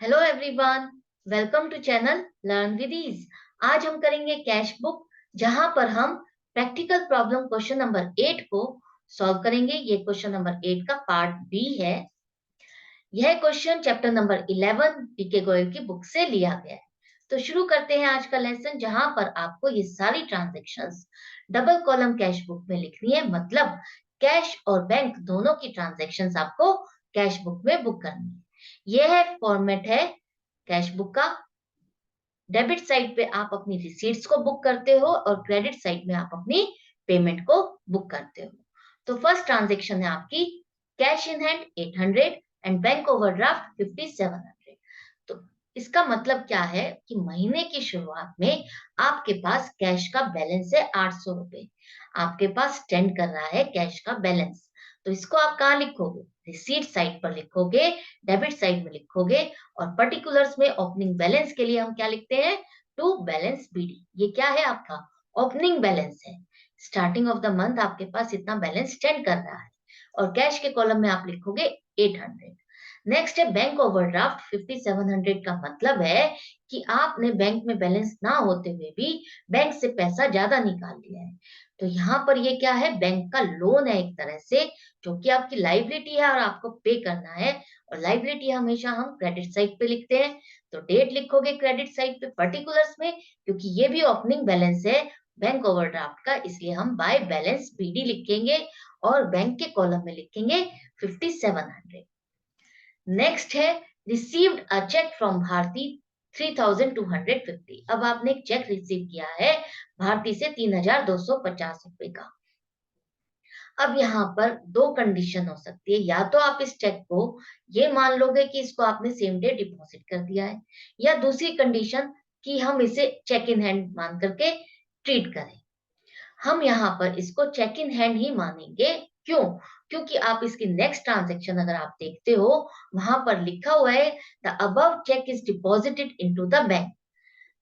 Hello everyone, welcome to channel learn with ease. आज हम करेंगे कैश बुक, जहां पर हम प्रैक्टिकल प्रॉब्लम क्वेश्चन नंबर 8 को सॉल्व करेंगे। ये क्वेश्चन नंबर 8 का पार्ट बी है। यह क्वेश्चन चैप्टर नंबर 11 पीके गोयल की बुक से लिया गया है। तो शुरू करते हैं आज का लेसन, जहां पर आपको ये सारी transactions double column cash book में लिखनी है। मतलब कैश और बैंक दोनों की ट्रांजैक्शंस आपको कैश बुक में बुक करनी है। यह है फॉर्मेट है कैश बुक का। डेबिट साइड पे आप अपनी रिसीट्स को बुक करते हो और क्रेडिट साइड में आप अपनी पेमेंट को बुक करते हो। तो फर्स्ट ट्रांजेक्शन है आपकी cash in hand 800 and bank overdraft 5700। तो इसका मतलब क्या है कि महीने की शुरुआत में आपके पास कैश का बैलेंस है 800 रुपए। आपके पास स्टैंड कर रहा है कैश का बैलेंस। तो इसको आप कहाँ लिखोगे? रिसीट साइड पर लिखोगे, डेबिट साइड में लिखोगे। और पर्टिकुलर्स में ओपनिंग बैलेंस के लिए हम क्या लिखते हैं? To balance BD. ये क्या है? आपका ओपनिंग बैलेंस है। स्टार्टिंग ऑफ द मंथ आपके पास इतना बैलेंस स्टैंड कर रहा है। और कैश के कॉलम में आप लिखोगे 800। नेक्स्ट है बैंक ओवरड्राफ्ट 5700। का मतलब है कि आपने बैंक में बैलेंस ना होते हुए भी बैंक से पैसा ज्यादा निकाल लिया है। तो यहाँ पर ये क्या है? बैंक का लोन है एक तरह से, जो कि आपकी लाइबिलिटी है और आपको पे करना है। और लाइबिलिटी हमेशा हम क्रेडिट साइड पे लिखते हैं। तो डेट लिखोगे क्रेडिट साइड पे पर्टिकुलर्स में, क्योंकि ये भी ओपनिंग बैलेंस है बैंक ओवरड्राफ्ट का, इसलिए हम बाय बैलेंस बीडी लिखेंगे और बैंक के कॉलम में लिखेंगे 5700। नेक्स्ट है received a cheque from Bharti 3250। अब आपने एक चेक रिसीव किया है भारती से 3250 रुपए का। अब यहाँ पर दो कंडीशन हो सकती है। या तो आप इस चेक को ये मान लोगे कि इसको आपने सेम डे डिपॉजिट कर दिया है, या दूसरी कंडीशन कि हम इसे चेक इन हैंड मान करके ट्रीट करें। हम यहाँ पर इसको चेक इन हैंड ही मानेंगे। क्यों? क्योंकि आप इसकी नेक्स्ट ट्रांजेक्शन अगर आप देखते हो, वहां पर लिखा हुआ है the above cheque is deposited into the bank.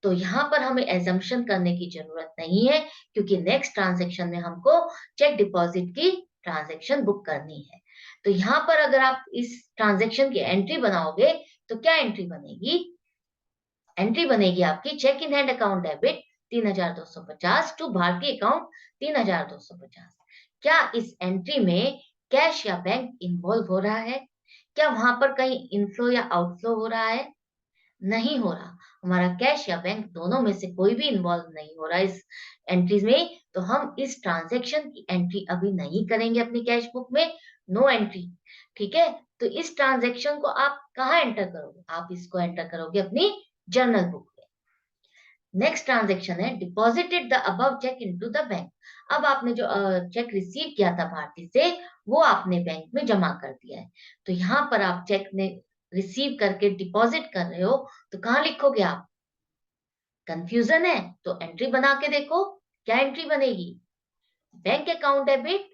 तो यहाँ पर हमें एजम्पशन करने की जरूरत नहीं है, क्योंकि नेक्स्ट ट्रांजेक्शन में हमको चेक डिपॉजिट की ट्रांजेक्शन बुक करनी है। तो यहाँ पर अगर आप इस ट्रांजेक्शन की एंट्री बनाओगे, तो क्या एंट्री बनेगी? एंट्री बनेगी आपकी cheque in hand account debit 3250 to Bharti account 3250। क्या इस एंट्री में कैश या बैंक इन्वॉल्व हो रहा है? क्या वहां पर कहीं इनफ्लो या आउटफ्लो हो रहा है? नहीं हो रहा। हमारा कैश या बैंक दोनों में से कोई भी इन्वॉल्व नहीं हो रहा इस एंट्रीज में। तो हम इस ट्रांजैक्शन की एंट्री अभी नहीं करेंगे अपनी कैश बुक में। No entry. ठीक है। तो इस ट्रांजैक्शन को आप कहाँ एंटर करोगे? आप इसको एंटर करोगे अपनी जर्नल बुक में। नेक्स्ट ट्रांजैक्शन है deposited the above cheque into the bank. अब आपने जो चेक रिसीव किया था भारती से, वो आपने बैंक में जमा कर दिया है। तो यहाँ पर आप चेक ने रिसीव करके डिपॉजिट कर रहे हो, तो कहाँ लिखोगे आप? कंफ्यूजन है तो एंट्री बना के देखो। क्या एंट्री बनेगी? Bank account debit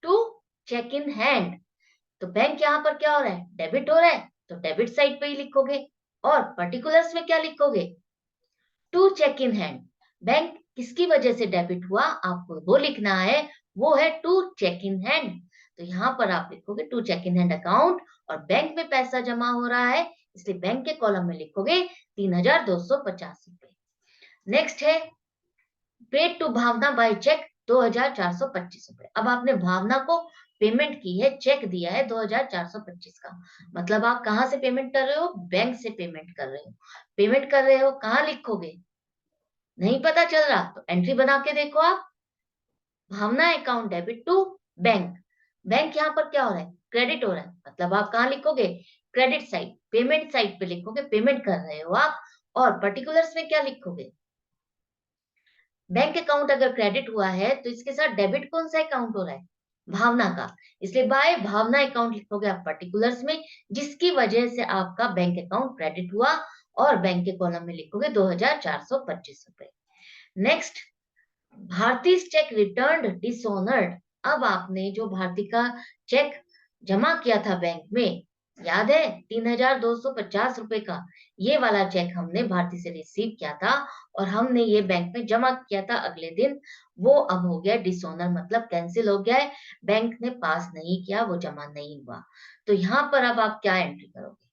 to cheque in hand. तो बैंक यहाँ पर क्या हो रहा है? डेबिट हो रहा है, तो डेबिट साइड पे ही लिखोगे। और पर्टिकुलर्स में क्या लिखोगे? To cheque in hand. Bank किसकी वजह से डेबिट हुआ, आपको वो लिखना है। वो है टू चेक इन हैंड। तो यहाँ पर आप लिखोगे to cheque in hand account, और बैंक में पैसा जमा हो रहा है, इसलिए बैंक के कॉलम में लिखोगे 3250 रुपए। नेक्स्ट है paid to Bhavna by cheque 2425 रुपए। अब आपने भावना को पेमेंट की है, चेक दिया है 2425 का। मतलब आप कहाँ से पेमेंट कर रहे हो? बैंक से पेमेंट कर रहे हो। पेमेंट कर रहे हो, कहाँ लिखोगे? नहीं पता चल रहा तो एंट्री बना के देखो आप। Bhavana account debit to bank. Bank यहाँ पर क्या हो रहा है? क्रेडिट हो रहा है। मतलब आप कहाँ लिखोगे? क्रेडिट साइड, पेमेंट साइड पे लिखोगे, पेमेंट कर रहे हो आप। और पर्टिकुलर्स में क्या लिखोगे? बैंक अकाउंट अगर क्रेडिट हुआ है, तो इसके साथ डेबिट कौन सा अकाउंट हो रहा है? भावना का। इसलिए बाय भावना अकाउंट लिखोगे आप पर्टिकुलर्स में, जिसकी वजह से आपका बैंक अकाउंट क्रेडिट हुआ। और बैंक के कॉलम में लिखोगे 2425 रुपए। नेक्स्ट, भारतीय चेक रिटर्न डिसऑनर्ड। अब आपने जो भारती का चेक जमा किया था बैंक में, याद है 3250 रुपए का, ये वाला चेक हमने भारती से रिसीव किया था और हमने ये बैंक में जमा किया था अगले दिन। वो अब हो गया डिसऑनर, मतलब कैंसिल हो गया है। बैंक ने पास नहीं किया, वो जमा नहीं हुआ। तो यहाँ पर अब आप क्या एंट्री करोगे?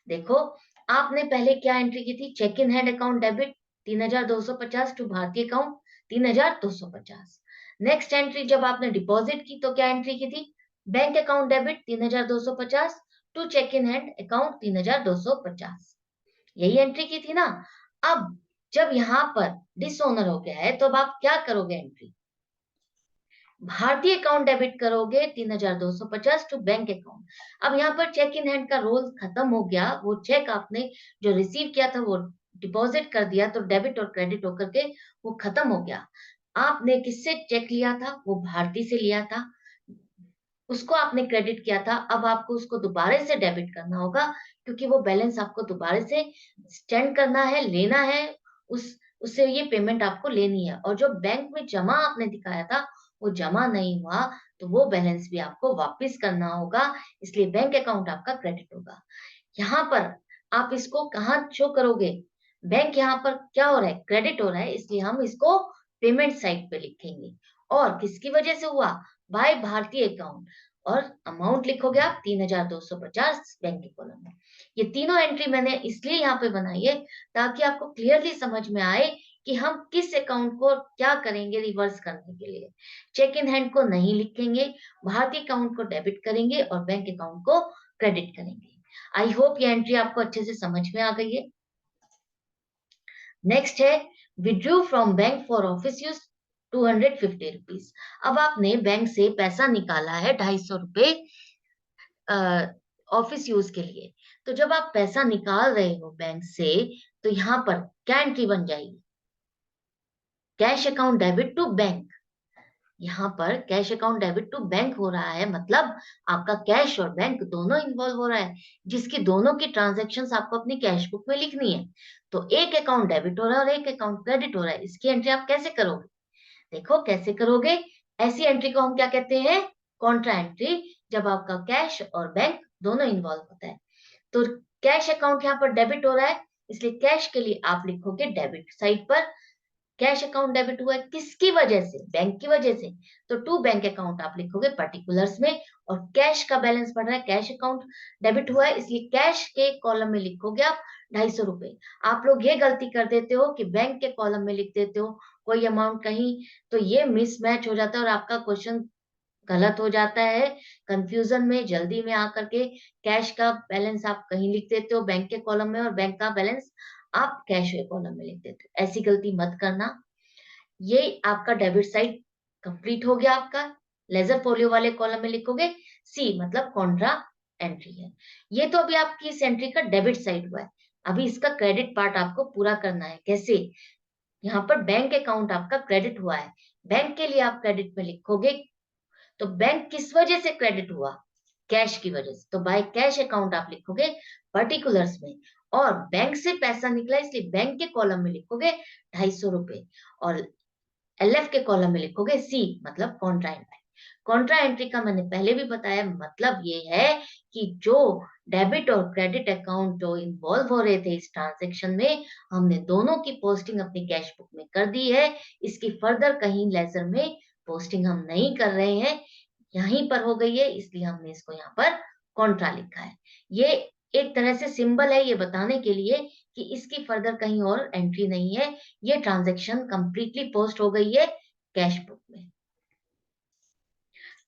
देखो, आपने पहले क्या एंट्री की थी? Cheque in hand account debit 3,250 to Bharti account 3,250। Next entry जब आपने डिपॉजिट की तो क्या एंट्री की थी? Bank account debit 3,250 to cheque in hand account 3,250। यही एंट्री की थी ना। अब जब यहाँ पर डिसओनर हो गया है तो अब आप क्या करोगे? एंट्री भारतीय अकाउंट डेबिट करोगे 3,250 टू बैंक अकाउंट। अब यहाँ पर चेक इन हैंड का रोल खत्म हो गया। वो चेक आपने जो रिसीव किया था वो डिपॉजिट कर दिया, तो डेबिट और क्रेडिट होकर के वो खत्म हो गया। आपने किससे चेक लिया था? वो भारती से लिया था, उसको आपने क्रेडिट किया था। अब आपको उसको दोबारा से डेबिट करना होगा, क्योंकि वो बैलेंस आपको दोबारा से स्टेंड करना है, लेना है। उस उससे ये पेमेंट आपको लेनी है। और जो बैंक में जमा आपने दिखाया था वो जमा नहीं हुआ, तो वो बैलेंस भी आपको वापस करना होगा। इसलिए बैंक अकाउंट आपका क्रेडिट होगा। यहाँ पर आप इसको कहाँ शो करोगे? बैंक यहाँ पर क्या हो रहा है? क्रेडिट हो रहा है, इसलिए हम इसको पेमेंट साइड पे लिखेंगे। और किसकी वजह से हुआ? बाय भारतीय अकाउंट। और अमाउंट लिखोगे आप 3,250 बैंक के कॉलम में। ये तीनों एंट्री मैंने इसलिए यहाँ पे बनाई है ताकि आपको क्लियरली समझ में आए कि हम किस अकाउंट को क्या करेंगे रिवर्स करने के लिए। चेक इन हैंड को नहीं लिखेंगे, भारतीय अकाउंट को डेबिट करेंगे और बैंक अकाउंट को क्रेडिट करेंगे। आई होप ये एंट्री आपको अच्छे से समझ में आ गई है। नेक्स्ट है withdrew from bank for office use 250 rupees. अब आपने बैंक से पैसा निकाला है 250 रुपए ऑफिस यूज के लिए। तो जब आप पैसा निकाल रहे हो बैंक से, तो यहाँ पर क्या एंट्री बन जाएगी? Cash account debit to bank. यहाँ पर cash account debit to bank हो रहा है, मतलब आपका कैश और बैंक दोनों इन्वॉल्व हो रहा है, जिसकी दोनों की ट्रांजैक्शंस आपको अपनी कैश बुक में लिखनी है। तो एक अकाउंट डेबिट हो रहा है और एक अकाउंट क्रेडिट हो रहा है। इसकी एंट्री आप कैसे करोगे? देखो कैसे करोगे। ऐसी एंट्री को हम क्या कहते हैं? कॉन्ट्रा एंट्री, जब आपका कैश और बैंक दोनों इन्वॉल्व होता है। तो कैश अकाउंट यहाँ पर डेबिट हो रहा है, इसलिए कैश के लिए आप लिखोगे डेबिट साइड पर। कैश अकाउंट डेबिट हुआ है किसकी वजह से? बैंक की वजह से। तो टू बैंक अकाउंट आप लिखोगे पर्टिकुलर्स में। और कैश का बैलेंस बढ़ रहा है, कैश अकाउंट डेबिट हुआ है, इसलिए कैश के कॉलम में लिखोगे आप 250 रुपए। आप लोग ये गलती कर देते हो कि बैंक के कॉलम में लिख देते हो कोई अमाउंट कहीं, तो ये मिसमैच हो जाता है और आपका क्वेश्चन गलत हो जाता है। कंफ्यूजन में जल्दी में आकर के कैश का बैलेंस आप कहीं लिख देते हो बैंक के कॉलम में, और बैंक का बैलेंस आप कैश के कॉलम में लिख देते हो। ऐसी गलती मत करना। ये आपका डेबिट साइड कंप्लीट हो गया। आपका लेजर फोलियो वाले कॉलम में लिखोगे सी, मतलब कॉन्ट्रा एंट्री है। ये तो अभी आपकी इस एंट्री का डेबिट साइड हुआ है। अभी इसका क्रेडिट पार्ट आपको पूरा करना है। कैसे? यहाँ पर बैंक अकाउंट आपका क्रेडिट हुआ है, बैंक के लिए आप क्रेडिट में लिखोगे। तो बैंक किस वजह से क्रेडिट हुआ? कैश की वजह से। तो बाय कैश अकाउंट आप लिखोगे पर्टिकुलर्स में। और बैंक से पैसा निकला, इसलिए बैंक के कॉलम में लिखोगे 250 रुपए। और एलएफ के कॉलम में लिखोगे सी, मतलब कॉन्ट्रा एंट्री। कॉन्ट्रा एंट्री का मैंने पहले भी बताया, मतलब ये है कि जो डेबिट और क्रेडिट अकाउंट जो इन्वॉल्व हो रहे थे इस ट्रांजेक्शन में, हमने दोनों की पोस्टिंग अपनी कैश बुक में कर दी है। इसकी फर्दर कहीं लेजर में पोस्टिंग हम नहीं कर रहे हैं, यहीं पर हो गई है, इसलिए हमने इसको यहाँ पर कॉन्ट्रा लिखा है। ये एक तरह से सिंबल है ये बताने के लिए कि इसकी फर्दर कहीं और एंट्री नहीं है। ये ट्रांजैक्शन कंप्लीटली पोस्ट हो गई है कैश बुक में।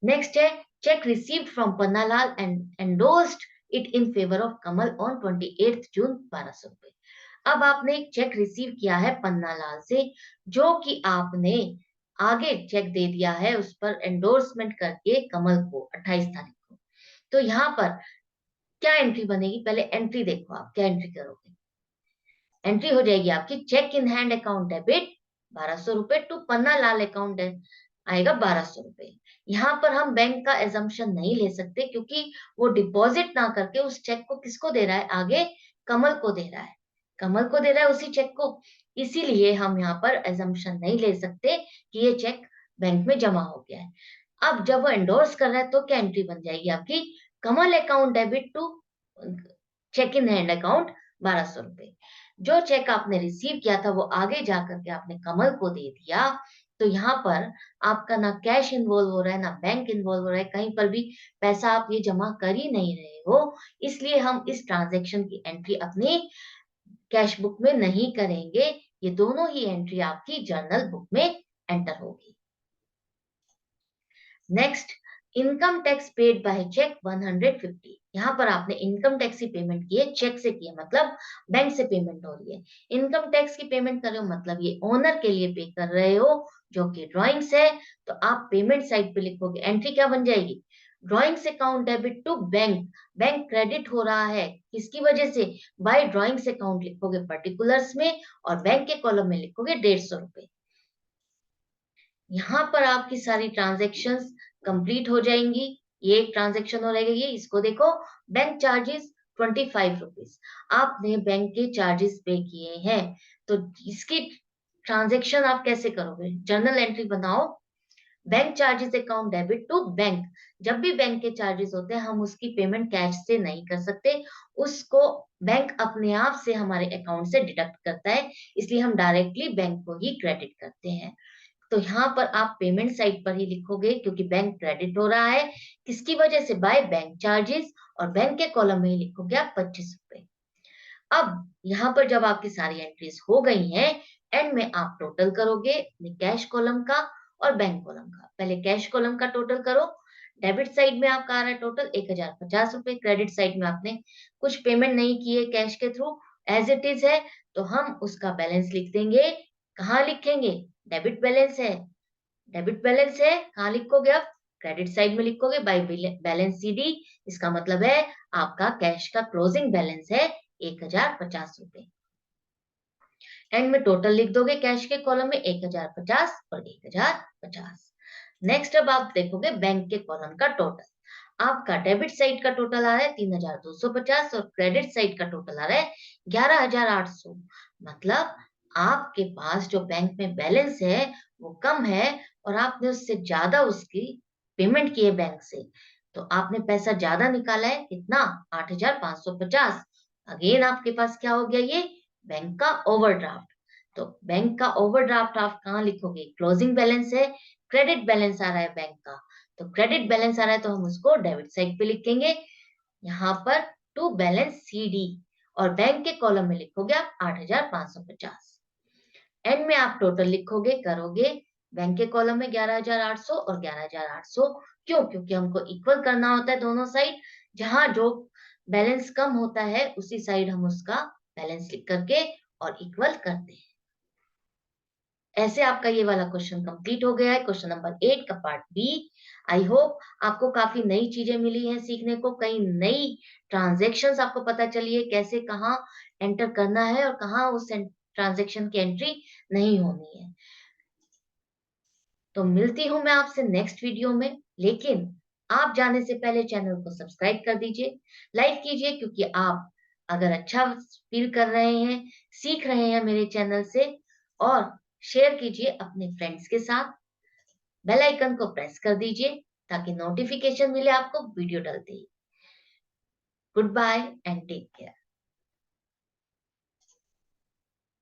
नेक्स्ट है check received from Pannalal and endorsed it in favour of Kamal on 28 जून 1200 रुपए। अब आपने एक चेक रिसीव किया है पन्नालाल से, जो कि आपने आगे चेक दे दिया है उस पर एंडोर्समेंट करके कमल को 28 तारीख को। तो यहाँ पर क्या एंट्री बनेगी? पहले एंट्री देखो, आप क्या एंट्री करोगे। एंट्री हो जाएगी आपकी cheque in hand account debit 1200 रुपए टू पन्ना लाल अकाउंट आएगा 1200 रुपए। यहाँ पर हम बैंक का एजम्पशन नहीं ले सकते, क्योंकि वो डिपॉजिट ना करके उस चेक को किसको दे रहा है? आगे कमल को दे रहा है, कमल को दे रहा है उसी चेक को। इसीलिए हम यहाँ पर एजम्पशन नहीं ले सकते कि ये चेक बैंक में जमा हो गया है। अब जब वो एंडोर्स कर रहा है तो क्या एंट्री बन जाएगी आपकी? Kamal account debit to cheque in hand account 1200 रुपए। जो चेक आपने रिसीव किया था वो आगे जाकर के आपने कमल को दे दिया, तो यहाँ पर आपका ना कैश इन्वॉल्व हो रहा है, ना बैंक इन्वॉल्व हो रहा है, कहीं पर भी पैसा आप ये जमा कर ही नहीं रहे हो, इसलिए हम इस ट्रांजैक्शन की एंट्री अपनी कैश बुक में नहीं करेंगे। ये दोनों ही एंट्री आपकी जर्नल बुक में एंटर होगी। Next, income tax paid by cheque 150। यहाँ पर आपने इनकम टैक्स की पेमेंट की है, चेक से की है, मतलब बैंक से पेमेंट हो रही है। इनकम टैक्स की पेमेंट कर रहे हो मतलब ये ओनर के लिए पे कर रहे हो, जो कि ड्राइंग्स है। तो आप पेमेंट साइड पे लिखोगे, एंट्री क्या बन जाएगी, drawings account debit to bank. Bank credit हो रहा है किसकी वजह से, बाय ड्राइंग्स अकाउंट लिखोगे पर्टिकुलर्स में, और बैंक के कॉलम में लिखोगे 150 रुपए। यहाँ पर आपकी सारी ट्रांजेक्शन्स कंप्लीट हो जाएंगी। ये एक ट्रांजेक्शन हो रहेगी, इसको देखो, बैंक चार्जेस 25 रुपीज, आपने बैंक के चार्जेस पे किए हैं। तो इसकी ट्रांजेक्शन आप कैसे करोगे, जर्नल एंट्री बनाओ, bank charges account debit to bank. जब भी बैंक के चार्जेस होते हैं हम उसकी पेमेंट कैश से नहीं कर सकते, उसको बैंक अपने आप से हमारे अकाउंट से डिडक्ट करता है, इसलिए हम डायरेक्टली बैंक को ही क्रेडिट करते हैं। तो यहाँ पर आप पेमेंट साइड पर ही लिखोगे, क्योंकि बैंक क्रेडिट हो रहा है किसकी वजह से, बाय बैंक चार्जेस, और बैंक के कॉलम में ही लिखोगे आप 25 रुपए। अब यहाँ पर जब आपकी सारी एंट्रीज हो गई हैं, एंड में आप टोटल करोगे कैश कॉलम का और बैंक कॉलम का। पहले कैश कॉलम का टोटल करो। डेबिट साइड में आपका आ रहा है टोटल 1050 रुपए, क्रेडिट साइड में आपने कुछ पेमेंट नहीं की है कैश के थ्रू, एज इट इज है, तो हम उसका बैलेंस लिख देंगे। कहाँ लिखेंगे, डेबिट बैलेंस है, डेबिट बैलेंस है, कहाँ लिखोगे आप, क्रेडिट साइड में लिखोगे बाय बैलेंस सीडी। इसका मतलब है आपका कैश का क्लोजिंग बैलेंस है 1050 रुपए। एंड में टोटल लिख दोगे कैश के कॉलम में 1050 और 1050। नेक्स्ट अब आप देखोगे बैंक के कॉलम का टोटल। आपका डेबिट साइड का टोटल आ रहा है 3250 और क्रेडिट साइड का टोटल आ रहा है 11800। मतलब आपके पास जो बैंक में बैलेंस है वो कम है, और आपने उससे ज्यादा उसकी पेमेंट की है बैंक से, तो आपने पैसा ज्यादा निकाला है, कितना, 8550। अगेन आपके पास क्या हो गया, ये बैंक का ओवरड्राफ्ट। तो बैंक का ओवरड्राफ्ट आप कहाँ लिखोगे, क्लोजिंग बैलेंस है, क्रेडिट बैलेंस आ रहा है बैंक का, तो क्रेडिट बैलेंस आ रहा है तो हम उसको डेबिट साइड पे लिखेंगे, यहाँ पर टू बैलेंस सीडी, और बैंक के कॉलम में लिखोगे आप 8550। एंड में आप टोटल लिखोगे, करोगे, बैंक के कॉलम में 11800 और 11800। क्यों, क्योंकि हमको इक्वल करना होता है दोनों साइड, जहां जो बैलेंस कम होता है उसी साइड हम उसका बैलेंस लिख करके और इक्वल करते हैं। ऐसे आपका ये वाला क्वेश्चन कंप्लीट हो गया है, क्वेश्चन नंबर 8 का पार्ट बी। आई होप आपको काफी नई चीजें मिली हैं सीखने को, कई नई ट्रांजैक्शंस आपको पता चली है, कैसे कहाँ एंटर करना है और कहाँ उस ट्रांजैक्शन की एंट्री नहीं होनी है। तो मिलती हूं मैं आपसे नेक्स्ट वीडियो में, लेकिन आप जाने से पहले चैनल को सब्सक्राइब कर दीजिए, लाइक कीजिए, क्योंकि आप अगर अच्छा फील कर रहे हैं, सीख रहे हैं मेरे चैनल से, और शेयर कीजिए अपने फ्रेंड्स के साथ, बेल आइकन को प्रेस कर दीजिए ताकि नोटिफिकेशन मिले आपको वीडियो डलते ही। Good bye and take care.